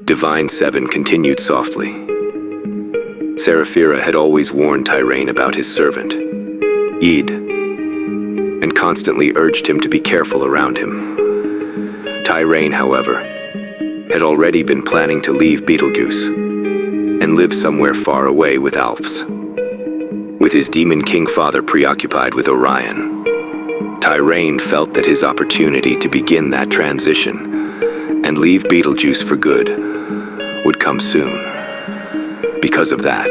Divine Seven continued softly. Seraphira had always warned Tyrain about his servant, Id, and constantly urged him to be careful around him. Tyrain, however, had already been planning to leave Beetlejuice and live somewhere far away with Alphs. With his demon king father preoccupied with Orion, Tyrain felt that his opportunity to begin that transition and leave Beetlejuice for good would come soon. Because of that,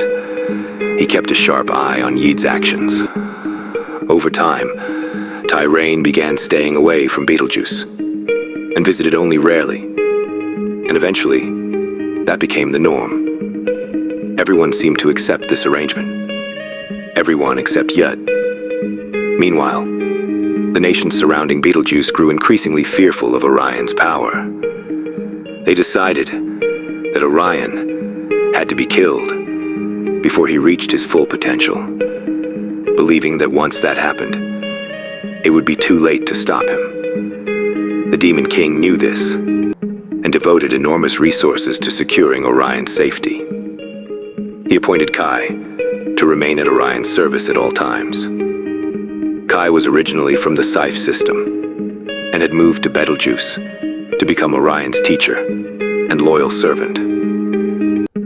he kept a sharp eye on Yid's actions. Over time, Tyrain began staying away from Beetlejuice and visited only rarely, and eventually, that became the norm. Everyone seemed to accept this arrangement. Everyone except Yud. Meanwhile, the nations surrounding Beetlejuice grew increasingly fearful of Orion's power. They decided that Orion had to be killed before he reached his full potential, believing that once that happened, it would be too late to stop him. The Demon King knew this and devoted enormous resources to securing Orion's safety. He appointed Kai to remain at Orion's service at all times. Kai was originally from the Scythe system and had moved to Betelgeuse to become Orion's teacher and loyal servant.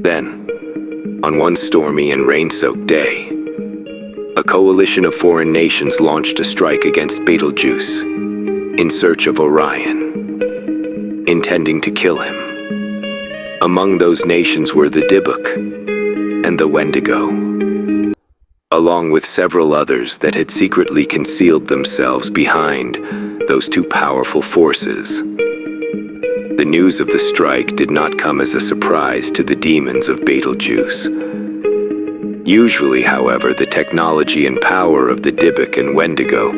Then, on one stormy and rain-soaked day, a coalition of foreign nations launched a strike against Beetlejuice in search of Orion, intending to kill him. Among those nations were the Dybbuk and the Wendigo, along with several others that had secretly concealed themselves behind those two powerful forces. The news of the strike did not come as a surprise to the demons of Beetlejuice. Usually, however, the technology and power of the Dybbuk and Wendigo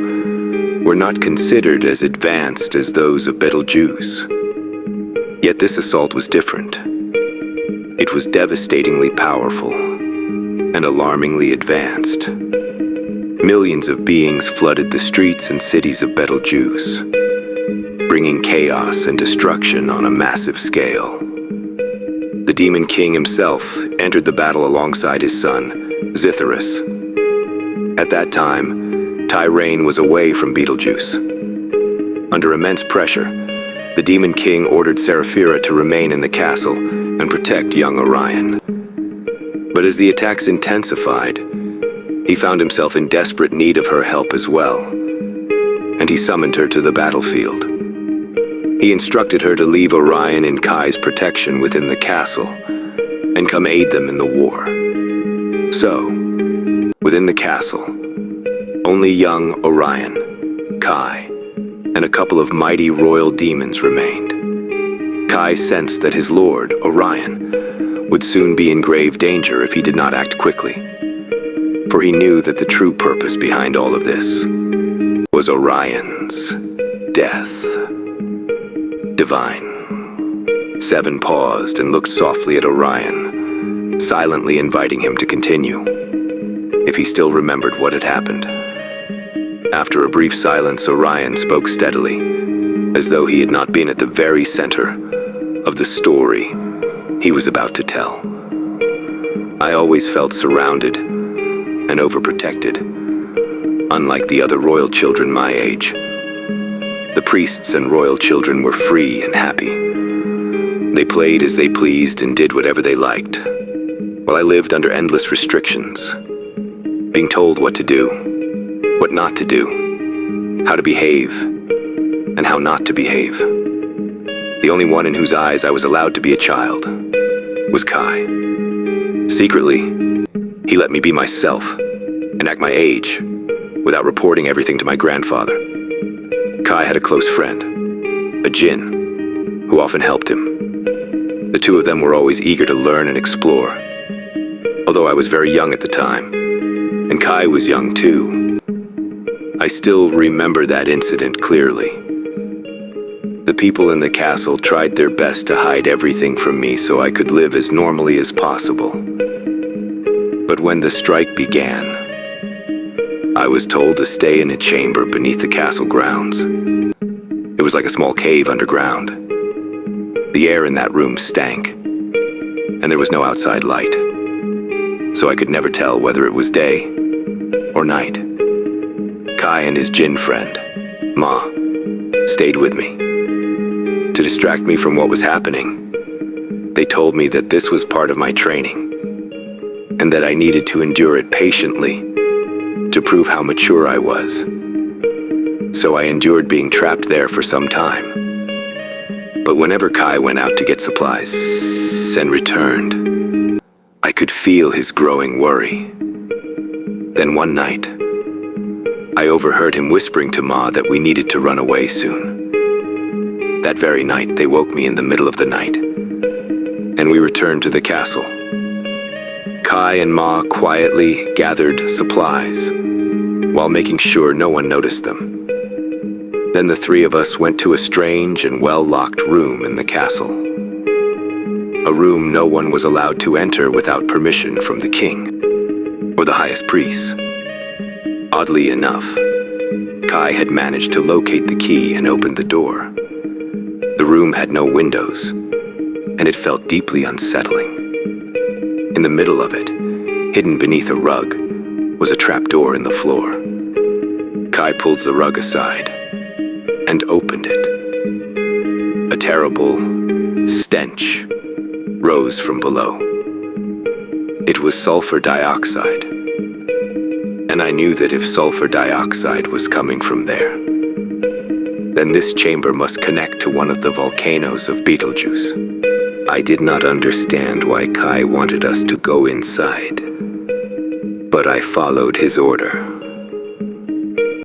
were not considered as advanced as those of Beetlejuice. Yet this assault was different. It was devastatingly powerful and alarmingly advanced. Millions of beings flooded the streets and cities of Betelgeuse, bringing chaos and destruction on a massive scale. The Demon King himself entered the battle alongside his son, Zytheris. At that time, Tyrain was away from Beetlejuice. Under immense pressure, the Demon King ordered Seraphira to remain in the castle and protect young Orion. But as the attacks intensified, he found himself in desperate need of her help as well, and he summoned her to the battlefield. He instructed her to leave Orion in Kai's protection within the castle and come aid them in the war. So, within the castle, only young Orion, Kai, and a couple of mighty royal demons remained. Kai sensed that his lord, Orion, would soon be in grave danger if he did not act quickly, for he knew that the true purpose behind all of this was Orion's death. Divine Seven paused and looked softly at Orion, silently inviting him to continue, if he still remembered what had happened. After a brief silence, Orion spoke steadily, as though he had not been at the very center of the story he was about to tell. I always felt surrounded and overprotected, unlike the other royal children my age. The priests and royal children were free and happy. They played as they pleased and did whatever they liked, while I lived under endless restrictions, being told what to do, what not to do, how to behave, and how not to behave. The only one in whose eyes I was allowed to be a child was Kai. Secretly, he let me be myself and act my age without reporting everything to my grandfather. Kai had a close friend, a Jinn, who often helped him. The two of them were always eager to learn and explore, although I was very young at the time, and Kai was young too. I still remember that incident clearly. The people in the castle tried their best to hide everything from me so I could live as normally as possible. But when the strike began, I was told to stay in a chamber beneath the castle grounds. It was like a small cave underground. The air in that room stank, and there was no outside light, so I could never tell whether it was day or night. Kai and his Jinn friend, Ma, stayed with me. To distract me from what was happening, they told me that this was part of my training, and that I needed to endure it patiently to prove how mature I was. So I endured being trapped there for some time. But whenever Kai went out to get supplies and returned, I could feel his growing worry. Then one night, I overheard him whispering to Ma that we needed to run away soon. That very night, they woke me in the middle of the night, and we returned to the castle. Kai and Ma quietly gathered supplies while making sure no one noticed them. Then the three of us went to a strange and well-locked room in the castle. A room no one was allowed to enter without permission from the king or the highest priest. Oddly enough, Kai had managed to locate the key and opened the door. The room had no windows, and it felt deeply unsettling. In the middle of it, hidden beneath a rug, was a trapdoor in the floor. Kai pulled the rug aside and opened it. A terrible stench rose from below. It was sulfur dioxide, and I knew that if sulfur dioxide was coming from there, then this chamber must connect to one of the volcanoes of Beetlejuice. I did not understand why Kai wanted us to go inside, but I followed his order.